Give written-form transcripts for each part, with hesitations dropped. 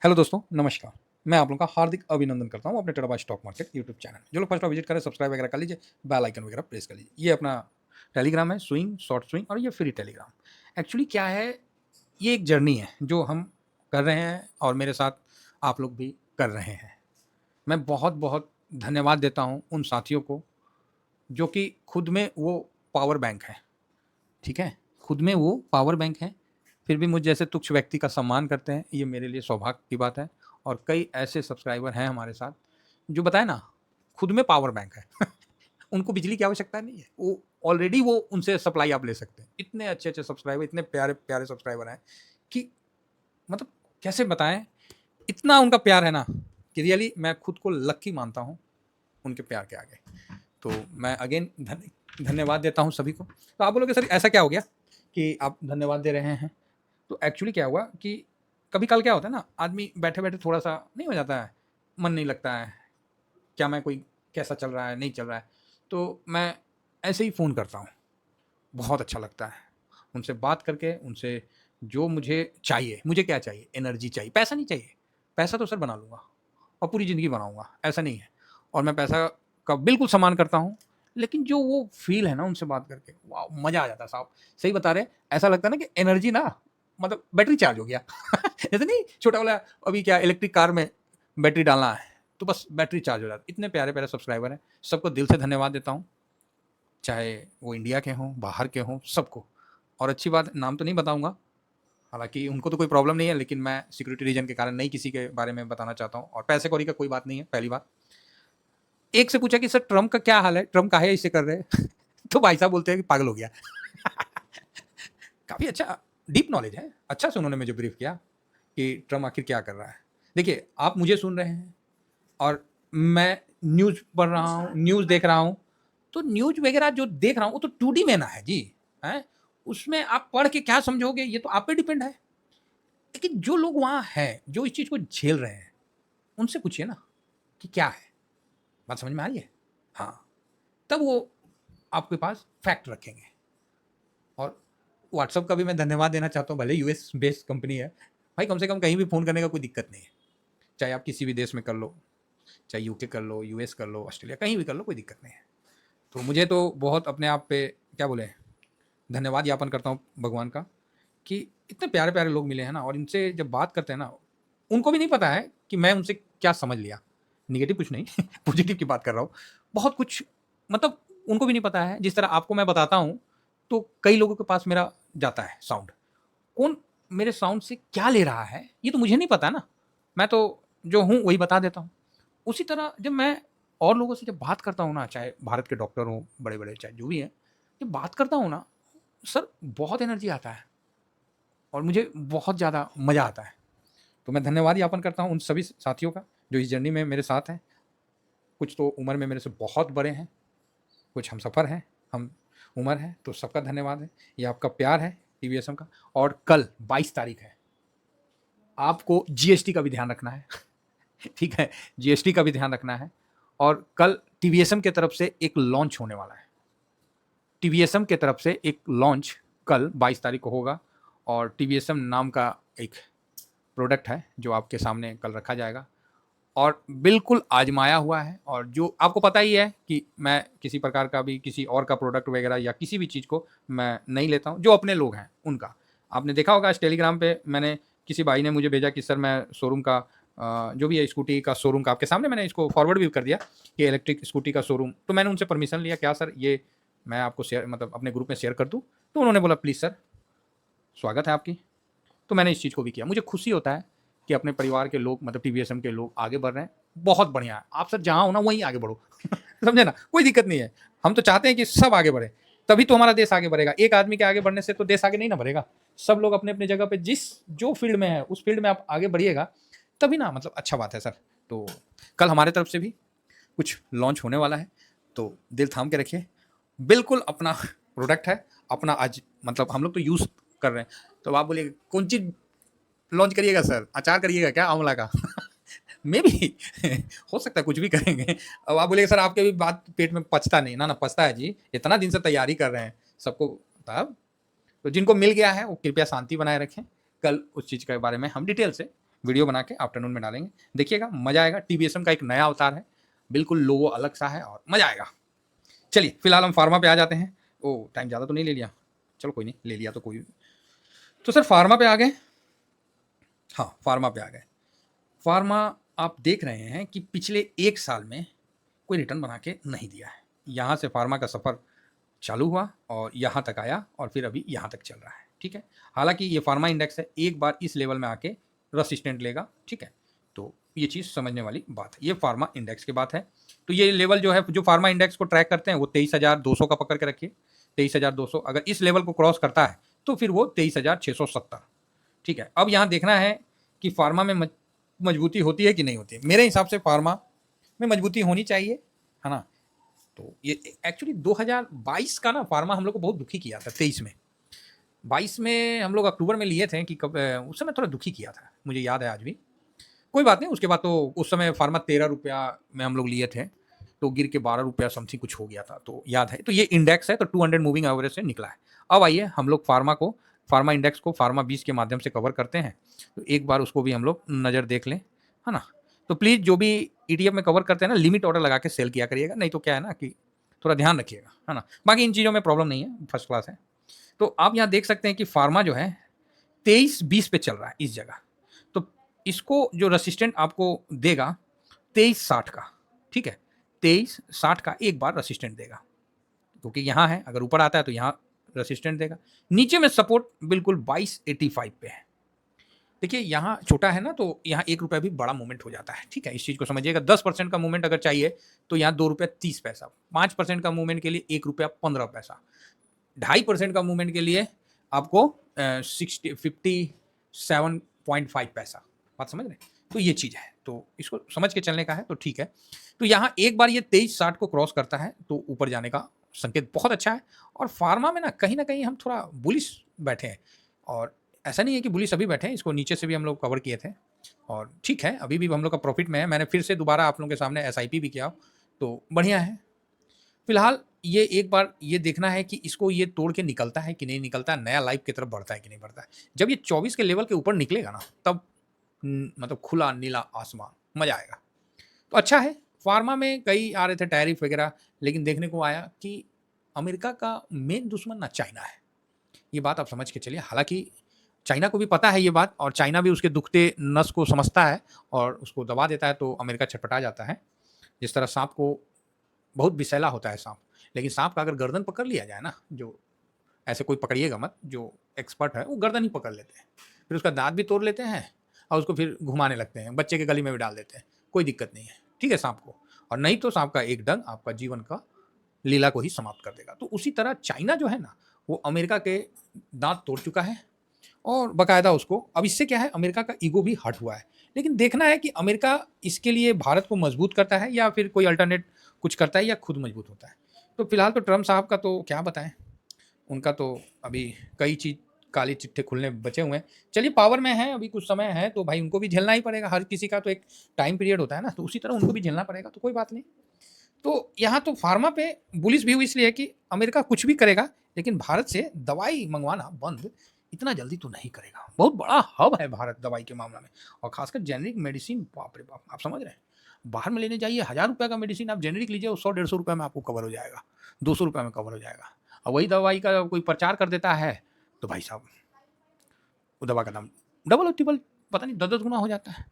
Hello दोस्तों, नमस्कार। मैं आप लोगों का हार्दिक अभिनंदन करता हूँ अपने टेराबाई स्टॉक मार्केट यूट्यूब चैनल। जो लोग फर्स्ट बार विजिट करें, सब्सक्राइब वगैरह कर लीजिए, बेल आइकन वगैरह प्रेस कर लीजिए। ये अपना टेलीग्राम है, स्विंग, शॉर्ट स्विंग और ये फ्री टेलीग्राम। एक्चुअली क्या है, ये एक जर्नी है जो हम कर रहे हैं और मेरे साथ आप लोग भी कर रहे हैं। मैं बहुत-बहुत धन्यवाद देता हूँ उन साथियों को, जो कि खुद में वो पावर बैंक हैं, ठीक है? खुद में वो पावर बैंक हैं, फिर भी मुझ जैसे तुच्छ व्यक्ति का सम्मान करते हैं, ये मेरे लिए सौभाग्य की बात है। और कई ऐसे सब्सक्राइबर हैं हमारे साथ, जो बताएँ ना, खुद में पावर बैंक है। उनको बिजली की आवश्यकता नहीं है, वो ऑलरेडी वो उनसे सप्लाई आप ले सकते हैं। इतने अच्छे-अच्छे सब्सक्राइबर, इतने प्यारे-प्यारे सब्सक्राइबर हैं कि मतलब कैसे बताएँ, इतना उनका प्यार है ना कि रियली मैं खुद को लकी मानता हूँ उनके प्यार के आगे। तो मैं अगेन धन्यवाद देता हूँ सभी को। तो आप बोलोगे सर ऐसा क्या हो गया कि आप धन्यवाद दे रहे हैं? तो एक्चुअली क्या हुआ कि कभी-काल क्या होता है ना, आदमी बैठे-बैठे थोड़ा-सा नहीं हो जाता है, मन नहीं लगता है, क्या मैं कोई कैसा चल रहा है, नहीं चल रहा है, तो मैं ऐसे ही फ़ोन करता हूँ, बहुत अच्छा लगता है। उनसे बात करके, उनसे जो मुझे चाहिए, मुझे क्या चाहिए? एनर्जी चाहिए, पैसा नहीं चाहिए, पैसा तो सर बना लूँगा और पूरी ज़िंदगी बनाऊँगा, ऐसा नहीं है। और मैं पैसा का बिल्कुल सम्मान करता हूँ, लेकिन जो वो फ़ील है ना उनसे बात करके, वॉव! मज़ा आ जाता है साहब। सही बता रहे हैं, ऐसा लगता है ना कि एनर्जी ना मतलब बैटरी चार्ज हो गया। जैसे नहीं छोटा वाला अभी क्या इलेक्ट्रिक कार में बैटरी डालना है, तो बस बैटरी चार्ज हो जाती है। इतने प्यारे-प्यारे सब्सक्राइबर हैं, सबको दिल से धन्यवाद देता हूँ, चाहे वो इंडिया के हों, बाहर के हों, सबको। और अच्छी बात नाम तो नहीं बताऊँगा, हालाँकि उनको तो कोई प्रॉब्लम नहीं है, लेकिन मैं सिक्योरिटी रीज़न के कारण नहीं किसी के बारे में बताना चाहता हूँ और पैसे-कौड़ी का कोई बात नहीं है, पहली बात। एक से पूछा कि सर ट्रम्प का क्या हाल है? ट्रम्प काहे ऐसे कर रहे हैं? तो भाई साहब बोलते हैं कि पागल हो गया। काफ़ी अच्छा डीप नॉलेज है। अच्छा से उन्होंने मुझे ब्रीफ़ किया कि ट्रम्प आखिर क्या कर रहा है। देखिए, आप मुझे सुन रहे हैं और मैं न्यूज़ पढ़ रहा हूँ, न्यूज़ देख रहा हूँ, तो न्यूज़ वगैरह जो देख रहा हूँ, वो तो 2D में ना है जी, हैं? उसमें आप पढ़ के क्या समझोगे, ये तो आप पे डिपेंड है। लेकिन जो लोग वहाँ हैं, जो इस चीज़ को झेल रहे हैं, उनसे पूछिए ना कि क्या है? बात समझ में आ रही है? हाँ, तब वो आपके पास फैक्ट रखेंगे। और व्हाट्सएप का भी मैं धन्यवाद देना चाहता हूँ, भले यूएस बेस्ड कंपनी है। भाई कम से कम कहीं भी फ़ोन करने का कोई दिक्कत नहीं है। चाहे आप किसी भी देश में कर लो, चाहे यूके कर लो, यूएस कर लो, ऑस्ट्रेलिया कहीं भी कर लो, कोई दिक्कत नहीं है। तो मुझे तो बहुत अपने आप पे क्या बोले, धन्यवाद ज्ञापन करता हूँ भगवान का कि इतने प्यारे-प्यारे लोग मिले हैं ना और इनसे जब बात करते हैं ना, उनको भी नहीं पता है कि मैं उनसे क्या समझ लिया। नेगेटिव कुछ नहीं, पॉजिटिव की बात कर रहा हूँ। बहुत कुछ मतलब उनको भी नहीं पता है, जिस तरह आपको मैं बताता हूँ, तो कई लोगों के पास मेरा जाता है साउंड। कौन मेरे साउंड से क्या ले रहा है, ये तो मुझे नहीं पता ना। मैं तो जो हूँ वही बता देता हूँ। उसी तरह जब मैं और लोगों से जब बात करता हूँ ना, चाहे भारत के डॉक्टर हों, बड़े-बड़े चाहे जो भी हैं, जब बात करता हूँ ना, सर बहुत एनर्जी आता है और मुझे बहुत ज़्यादा मज़ा आता है। तो मैं धन्यवाद ज्ञापन करता हूँ उन सभी साथियों का, जो इस जर्नी में मेरे साथ हैं। कुछ तो उम्र में मेरे से बहुत बड़े हैं, कुछ हमसफ़र हैं, हम उम्र हैं, तो सबका धन्यवाद है। ये आपका प्यार है टीवीएसएम का। और कल 22 तारीख है, आपको जीएसटी का भी ध्यान रखना है। ठीक है, जीएसटी का भी ध्यान रखना है और कल टीवीएसएम की तरफ से एक लॉन्च होने वाला है। टीवीएसएम की तरफ से एक लॉन्च कल 22 तारीख को होगा और टीवीएसएम नाम का एक प्रोडक्ट है जो आपके सामने कल रखा जाएगा और बिल्कुल आजमाया हुआ है। और जो आपको पता ही है कि मैं किसी प्रकार का भी किसी और का प्रोडक्ट वगैरह या किसी भी चीज़ को मैं नहीं लेता हूँ, जो अपने लोग हैं उनका। आपने देखा होगा इस टेलीग्राम पे मैंने किसी भाई ने मुझे भेजा कि सर मैं शोरूम का जो भी है स्कूटी का शोरूम का आपके सामने मैंने इसको फॉरवर्ड भी कर दिया कि इलेक्ट्रिक स्कूटी का शोरूम। तो मैंने उनसे परमिशन लिया, क्या सर ये मैं आपको शेयर मतलब अपने ग्रुप में शेयर कर दूँ? तो उन्होंने बोला प्लीज़ सर, स्वागत है आपकी। तो मैंने इस चीज़ को भी किया। मुझे खुशी होता है कि अपने परिवार के लोग मतलब टीवीएसएम के लोग आगे बढ़ रहे हैं, बहुत बढ़िया है। आप सर जहाँ हो ना वहीं आगे बढ़ो। समझे ना? कोई दिक्कत नहीं है। हम तो चाहते हैं कि सब आगे बढ़े, तभी तो हमारा देश आगे बढ़ेगा। एक आदमी के आगे बढ़ने से तो देश आगे नहीं ना बढ़ेगा। सब लोग अपने-अपने जगह पे जिस जो फ़ील्ड में है, उस फ़ील्ड में आप आगे बढ़िएगा, तभी ना मतलब अच्छा बात है सर। तो कल हमारे तरफ से भी कुछ लॉन्च होने वाला है, तो दिल थाम के रखिए। बिल्कुल अपना प्रोडक्ट है, अपना आज मतलब हम लोग तो यूज़ कर रहे हैं। तो आप बोलिए कौन चीज़ लॉन्च करिएगा सर? अचार करिएगा क्या आंवला का? मेबी हो सकता है कुछ भी करेंगे। अब आप बोलिएगा सर आपके भी बात पेट में पचता नहीं, ना, ना पचता है जी। इतना दिन से तैयारी कर रहे हैं, सबको तब तो जिनको मिल गया है वो कृपया शांति बनाए रखें। कल उस चीज़ के बारे में हम डिटेल से वीडियो बना के आफ्टरनून में डालेंगे, देखिएगा मज़ा आएगा। टीवीएसएम का एक नया अवतार है, बिल्कुल लोगो अलग सा है और मज़ा आएगा। चलिए फिलहाल हम फार्मा पे आ जाते हैं। ओह टाइम ज़्यादा तो नहीं ले लिया, चलो कोई नहीं, ले लिया तो कोई। तो सर फार्मा पे आ गए, हाँ फार्मा पे आ गए। फार्मा आप देख रहे हैं कि पिछले 1 साल में कोई रिटर्न बना के नहीं दिया है। यहाँ से फार्मा का सफ़र चालू हुआ और यहाँ तक आया और फिर अभी यहाँ तक चल रहा है, ठीक है। हालांकि ये फार्मा इंडेक्स है, एक बार इस लेवल में आके रसिस्टेंट लेगा, ठीक है। तो ये चीज़ समझने वाली बात है, ये फार्मा इंडेक्स की बात है। तो ये लेवल जो है, जो फार्मा इंडेक्स को ट्रैक करते हैं वो 23,200 का पकड़ के रखिए। 23,200 अगर इस लेवल को क्रॉस करता है तो फिर वो 23,670, ठीक है। अब यहाँ देखना है कि फार्मा में मजबूती होती है कि नहीं होती है। मेरे हिसाब से फार्मा में मजबूती होनी चाहिए, है ना। तो ये एक्चुअली 2022 का ना फार्मा हम लोग को बहुत दुखी किया था। 23 में, 22 में हम लोग अक्टूबर में लिए थे कि कब, उस समय थोड़ा दुखी किया था, मुझे याद है आज भी। कोई बात नहीं, उसके बाद तो उस समय फार्मा 13 रुपया में हम लोग लिए थे, तो गिर के 12 रुपया समथिंग कुछ हो गया था, तो याद है। तो ये इंडेक्स है, तो 200 मूविंग एवरेज से निकला है। अब आइए हम लोग फार्मा इंडेक्स को फार्मा 20 के माध्यम से कवर करते हैं, तो एक बार उसको भी हम लोग नज़र देख लें, है ना। तो प्लीज़ जो भी ईटीएफ में कवर करते हैं ना, लिमिट ऑर्डर लगा के सेल किया करिएगा, नहीं तो क्या है ना कि थोड़ा ध्यान रखिएगा, है ना। बाकी इन चीज़ों में प्रॉब्लम नहीं है, फर्स्ट क्लास है। तो आप यहाँ देख सकते हैं कि फार्मा जो है 23.20 पे चल रहा है इस जगह। तो इसको जो रेसिस्टेंट आपको देगा 23.60 का, ठीक है। 23.60 का एक बार रेसिस्टेंट देगा, क्योंकि यहाँ है, अगर ऊपर आता है तो यहाँ रेसिस्टेंट देगा। नीचे में सपोर्ट बिल्कुल 22.85 पे है। देखिए यहाँ छोटा है ना, तो यहाँ 1 रुपया भी बड़ा मूवमेंट हो जाता है, ठीक है। इस चीज़ को समझिएगा। 10% का मूवमेंट अगर चाहिए तो यहाँ 2 रुपया 30 पैसा, 5% का मूवमेंट के लिए 1 रुपया 15 पैसा, 2.5% का मूवमेंट के लिए आपको 57.5 पैसा। बात समझ रहे हैं? तो ये चीज़ है, तो इसको समझ के चलने का है, तो ठीक है। तो यहाँ एक बार ये 23.60 को क्रॉस करता है तो ऊपर जाने का संकेत बहुत अच्छा है। और फार्मा में ना कहीं हम थोड़ा बुलिश बैठे हैं, और ऐसा नहीं है कि बुलिश अभी बैठे हैं, इसको नीचे से भी हम लोग कवर किए थे और ठीक है, अभी भी हम लोग का प्रॉफिट में है। मैंने फिर से दोबारा आप लोगों के सामने एसआईपी भी किया, तो बढ़िया है। फिलहाल ये एक बार ये देखना है कि इसको ये तोड़ के निकलता है कि नहीं निकलता है, नया लाइफ की तरफ बढ़ता है कि नहीं बढ़ता है। जब ये 24 के लेवल के ऊपर निकलेगा ना, तब मतलब खुला नीला आसमान, मजा आएगा। तो अच्छा है, फार्मा में कई आ रहे थे टैरिफ वगैरह, लेकिन देखने को आया कि अमेरिका का मेन दुश्मन ना चाइना है। ये बात आप समझ के चलिए। हालांकि चाइना को भी पता है ये बात, और चाइना भी उसके दुखते नस को समझता है और उसको दबा देता है, तो अमेरिका छटपटा जाता है। जिस तरह सांप को, बहुत विषैला होता है सांप, लेकिन सांप का अगर गर्दन पकड़ लिया जाए ना, जो ऐसे कोई पकड़िएगा मत, जो एक्सपर्ट है वो गर्दन ही पकड़ लेते हैं, फिर उसका दांत भी तोड़ लेते हैं और उसको फिर घुमाने लगते हैं, बच्चे के गली में भी डाल देते हैं, कोई दिक्कत नहीं है, ठीक है सांप को। और नहीं तो सांप का एक डंग आपका जीवन का लीला को ही समाप्त कर देगा। तो उसी तरह चाइना जो है ना, वो अमेरिका के दांत तोड़ चुका है और बाकायदा उसको, अब इससे क्या है, अमेरिका का ईगो भी हट हुआ है। लेकिन देखना है कि अमेरिका इसके लिए भारत को मजबूत करता है या फिर कोई अल्टरनेट कुछ करता है या खुद मजबूत होता है। तो फिलहाल तो ट्रम्प साहब का तो क्या बताएं, उनका तो अभी कई चीज़ काले चिट्ठे खुलने बचे हुए हैं। चलिए पावर में है, अभी कुछ समय है, तो भाई उनको भी झेलना ही पड़ेगा। हर किसी का तो एक टाइम पीरियड होता है ना, तो उसी तरह उनको भी झेलना पड़ेगा, तो कोई बात नहीं। तो यहाँ तो फार्मा पे बुलिश भी हुई इसलिए कि अमेरिका कुछ भी करेगा, लेकिन भारत से दवाई मंगवाना बंद इतना जल्दी तो नहीं करेगा। बहुत बड़ा हब है भारत दवाई के मामला में, और खासकर जेनरिक मेडिसिन, बाप रे बाप, आप समझ रहे हैं। बाहर में लेने जाइए 1000 रुपये का मेडिसिन, आप जेनरिक लीजिए, 100-150 रुपये में आपको कवर हो जाएगा, 200 रुपये में कवर हो जाएगा। और वही दवाई का कोई प्रचार कर देता है तो भाई साहब वो दवा का दाम डबल और ट्रिपल, पता नहीं 10-10 गुना हो जाता है।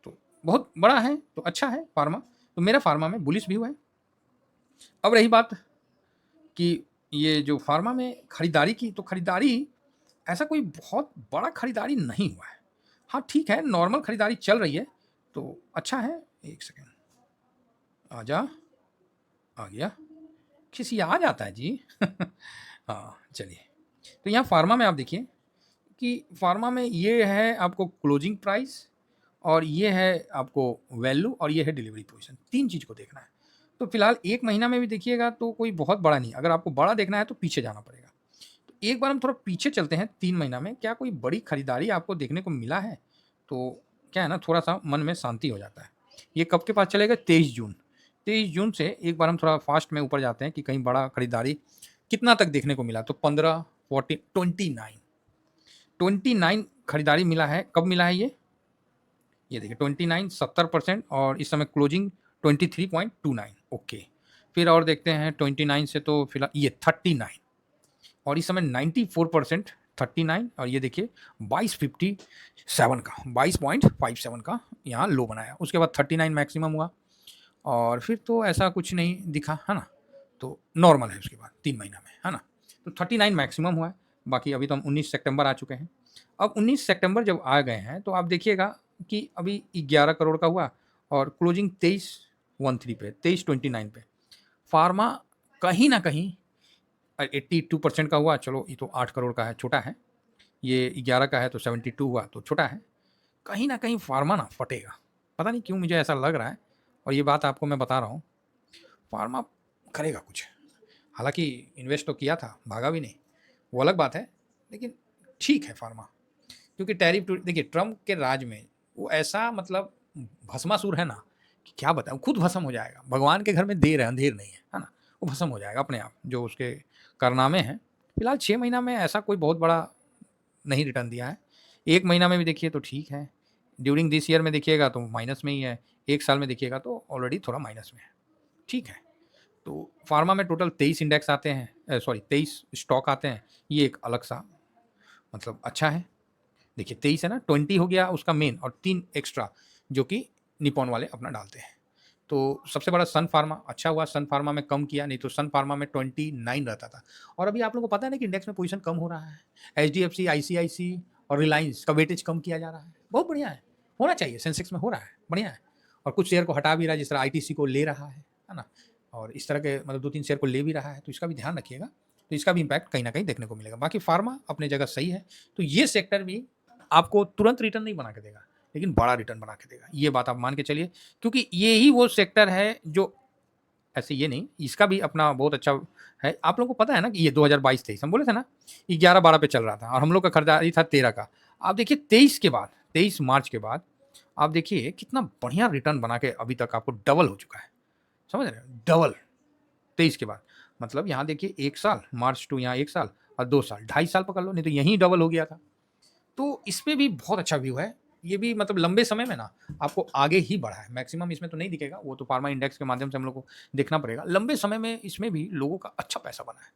तो बहुत बड़ा है, तो अच्छा है फार्मा। तो मेरा फार्मा में बुलिश भी हुआ है। अब रही बात कि ये जो फार्मा में खरीदारी की, तो खरीदारी ऐसा कोई बहुत बड़ा खरीदारी नहीं हुआ है। हाँ ठीक है, नॉर्मल खरीदारी चल रही है, तो अच्छा है। एक सेकेंड, आजा, आ गया, किसी आ जाता है जी। हाँ चलिए, तो यहाँ फार्मा में आप देखिए कि फार्मा में ये है आपको क्लोजिंग प्राइस, और ये है आपको वैल्यू, और ये है डिलीवरी पोजीशन। 3 चीज़ को देखना है। तो फिलहाल 1 महीना में भी देखिएगा तो कोई बहुत बड़ा नहीं, अगर आपको बड़ा देखना है तो पीछे जाना पड़ेगा। तो एक बार हम थोड़ा पीछे चलते हैं, 3 महीना में क्या कोई बड़ी खरीदारी आपको देखने को मिला है, तो क्या है ना, थोड़ा सा मन में शांति हो जाता है। ये कब के पास चलेगा, 23 जून। 23 जून से एक बार हम थोड़ा फास्ट में ऊपर जाते हैं कि कहीं बड़ा खरीदारी कितना तक देखने को मिला। तो 15, 14, 29 खरीदारी मिला है। कब मिला है ये, ये देखिए 29 70% और इस समय क्लोजिंग 23.29 ओके। फिर और देखते हैं 29 से तो फिलहाल ये 39 और इस समय 94% 39 और ये देखिए 2257 का 22.57 का यहाँ लो बनाया। उसके बाद 39 मैक्सिमम हुआ और फिर तो ऐसा कुछ नहीं दिखा है ना, तो नॉर्मल है उसके बाद 3 महीना में है ना। तो 39 मैक्सिमम हुआ है। बाकी अभी तो हम 19 सितंबर आ चुके हैं। अब 19 सितंबर जब आ गए हैं तो आप देखिएगा कि अभी 11 करोड़ का हुआ और क्लोजिंग 2313 पे 2329 पे। फार्मा कहीं ना कहीं 82% का हुआ, चलो ये तो 8 करोड़ का है, छोटा है। ये 11 का है तो 72 हुआ तो छोटा है। कहीं ना कहीं फार्मा ना फटेगा, पता नहीं क्यों मुझे ऐसा लग रहा है। और ये बात आपको मैं बता रहा हूँ, फार्मा करेगा कुछ। हालांकि इन्वेस्ट तो किया था, भागा भी नहीं, वो अलग बात है, लेकिन ठीक है फार्मा। क्योंकि टैरिफ देखिए ट्रम्प के राज में वो ऐसा मतलब भस्मासुर है ना कि क्या बताऊँ, खुद भस्म हो जाएगा। भगवान के घर में देर है अंधेर नहीं है ना। वो भस्म हो जाएगा अपने आप, जो उसके कारनामे हैं। फिलहाल 6 महीना में ऐसा कोई बहुत बड़ा नहीं रिटर्न दिया है। 1 महीना में भी देखिए तो ठीक है, ड्यूरिंग दिस ईयर में देखिएगा तो माइनस में ही है, 1 साल में देखिएगा तो ऑलरेडी थोड़ा माइनस में है, ठीक है। तो फार्मा में टोटल 23 इंडेक्स आते हैं, सॉरी 23 स्टॉक आते हैं। ये एक अलग सा मतलब अच्छा है। देखिए 23 है ना, 20 हो गया उसका मेन और 3 एक्स्ट्रा जो कि निपॉन वाले अपना डालते हैं। तो सबसे बड़ा सन फार्मा अच्छा हुआ, सन फार्मा में कम किया, नहीं तो सन फार्मा में 29 रहता था। और अभी आप लोगों को पता है ना कि इंडेक्स में पोजीशन कम हो रहा है। एचडीएफसी, आईसीआईसी और रिलायंस का वेटेज कम किया जा रहा है। बहुत बढ़िया है, होना चाहिए। सेंसेक्स में हो रहा है, बढ़िया है। और कुछ शेयर को हटा भी रहा है, जिस तरह आईटीसी को ले रहा है ना। और इस तरह के मतलब 2-3 शेयर को ले भी रहा है, तो इसका भी ध्यान रखिएगा। तो इसका भी इम्पैक्ट कहीं ना कहीं देखने को मिलेगा। बाकी फार्मा अपने जगह सही है। तो ये सेक्टर भी आपको तुरंत रिटर्न नहीं बना के देगा, लेकिन बड़ा रिटर्न बना के देगा, ये बात आप मान के चलिए। क्योंकि ये ही वो सेक्टर है जो ऐसे ये नहीं, इसका भी अपना बहुत अच्छा है। आप लोगों को पता है ना कि ये 2022-23 हम बोले थे ना 11-12 पे चल रहा था और हम लोग का खरीदारी था 13 का। आप देखिए 23 के बाद, 23 मार्च के बाद आप देखिए कितना बढ़िया रिटर्न बना के अभी तक आपको डबल हो चुका है। समझ रहे हैं, डबल 23 के बाद। मतलब यहाँ देखिए 1 साल, मार्च टू यहाँ 1 साल और 2 साल, 2.5 साल पकड़ लो, नहीं तो यहीं डबल हो गया था। तो इसमें भी बहुत अच्छा व्यू है। ये भी मतलब लंबे समय में ना आपको आगे ही बढ़ा है। मैक्सिमम इसमें तो नहीं दिखेगा, वो तो फार्मा इंडेक्स के माध्यम से हम लोग को देखना पड़ेगा। लंबे समय में इसमें भी लोगों का अच्छा पैसा बना है,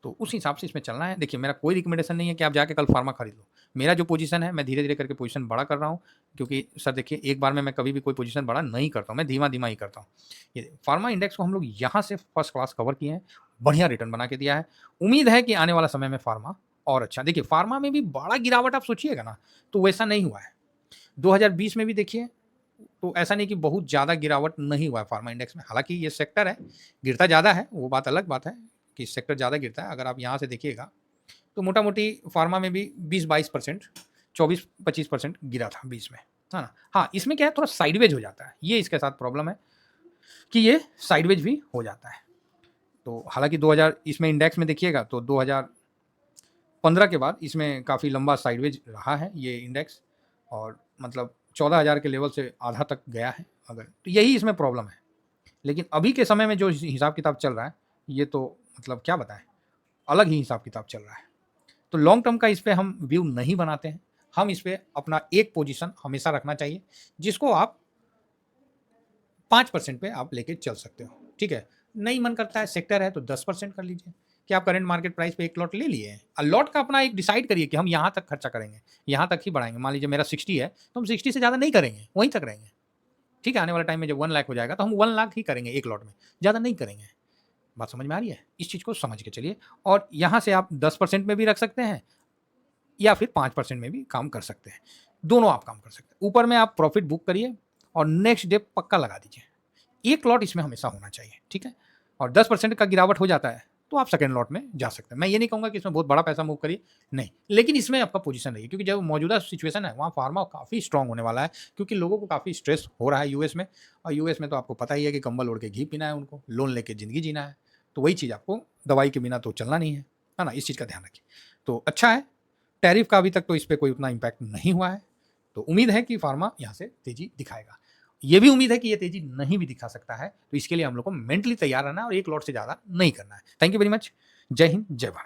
तो उस हिसाब से इसमें चलना है। देखिए मेरा कोई रिकमेंडेशन नहीं है कि आप जाके कल फार्मा खरीद लो। मेरा जो पोजीशन है मैं धीरे धीरे करके पोजीशन बड़ा कर रहा हूँ। क्योंकि सर देखिए एक बार में मैं कभी भी कोई पोजीशन बड़ा नहीं करता हूँ, मैं धीमा धीमा ही करता हूँ। ये फार्मा इंडेक्स को हम लोग यहाँ से फर्स्ट क्लास कवर किए हैं, बढ़िया रिटर्न बना के दिया है। उम्मीद है कि आने वाला समय में फार्मा और अच्छा। देखिए फार्मा में भी बड़ा गिरावट आप सोचिएगा ना, तो वैसा नहीं हुआ है। 2020 में भी देखिए तो ऐसा नहीं कि बहुत ज़्यादा गिरावट नहीं हुआ है फार्मा इंडेक्स में। हालांकि ये सेक्टर है, गिरता ज़्यादा है, वो बात अलग बात है कि सेक्टर ज़्यादा गिरता है। अगर आप यहाँ से देखिएगा तो मोटा मोटी फार्मा में भी 20-22%, 24-25% गिरा था 20 में, है ना। हाँ इसमें क्या है, थोड़ा साइडवेज हो जाता है, ये इसके साथ प्रॉब्लम है कि ये साइडवेज भी हो जाता है। तो हालांकि 2000 इसमें इंडेक्स में देखिएगा तो 2015 के बाद इसमें काफ़ी लंबा साइडवेज रहा है ये इंडेक्स, और मतलब 14,000 के लेवल से आधा तक गया है अगर, तो यही इसमें प्रॉब्लम है। लेकिन अभी के समय में जो हिसाब किताब चल रहा है, ये तो मतलब क्या बताएं, अलग ही हिसाब किताब चल रहा है। तो लॉन्ग टर्म का इस पर हम व्यू नहीं बनाते हैं। हम इस पर अपना एक पोजीशन हमेशा रखना चाहिए, जिसको आप 5% पे आप लेके चल सकते हो, ठीक है। नहीं मन करता है, सेक्टर है तो 10% कर लीजिए। कि आप करंट मार्केट प्राइस पे एक लॉट ले लिए हैं, लॉट का अपना एक डिसाइड करिए कि हम यहाँ तक खर्चा करेंगे, यहाँ तक ही बढ़ाएंगे। मान लीजिए मेरा 60 है तो हम 60 से ज़्यादा नहीं करेंगे, वहीं तक रहेंगे, ठीक है। आने वाले टाइम में जब 1 लाख हो जाएगा तो हम 1 लाख ही करेंगे एक लॉट में, ज़्यादा नहीं करेंगे। बात समझ में आ रही है, इस चीज़ को समझ के चलिए। और यहाँ से आप 10% में भी रख सकते हैं या फिर 5% में भी काम कर सकते हैं, दोनों आप काम कर सकते हैं। ऊपर में आप प्रॉफिट बुक करिए और नेक्स्ट डे पक्का लगा दीजिए। एक लॉट इसमें हमेशा होना चाहिए, ठीक है। और 10% का गिरावट हो जाता है तो आप सेकंड लॉट में जा सकते हैं। मैं ये नहीं कहूँगा कि इसमें बहुत बड़ा पैसा मूव करिए, नहीं, लेकिन इसमें आपका पोजीशन रहिए। क्योंकि जो मौजूदा सिचुएशन है वहाँ फार्मा काफ़ी स्ट्रांग होने वाला है, क्योंकि लोगों को काफ़ी स्ट्रेस हो रहा है यूएस में। और यूएस में तो आपको पता ही है कि कंबल ओढ़ के घी पीना है उनको, लोन लेके ज़िंदगी जीना है। तो वही चीज़, आपको दवाई के बिना तो चलना नहीं है ना। इस चीज़ का ध्यान रखिए। तो अच्छा है, टैरिफ का अभी तक तो इस पर कोई उतना इम्पैक्ट नहीं हुआ है। तो उम्मीद है कि फार्मा यहाँ से तेजी दिखाएगा। ये भी उम्मीद है कि ये तेजी नहीं भी दिखा सकता है। तो इसके लिए हम लोग को मेंटली तैयार रहना है और एक लॉट से ज़्यादा नहीं करना है। Thank you very much. जय हिंद, जय भारत।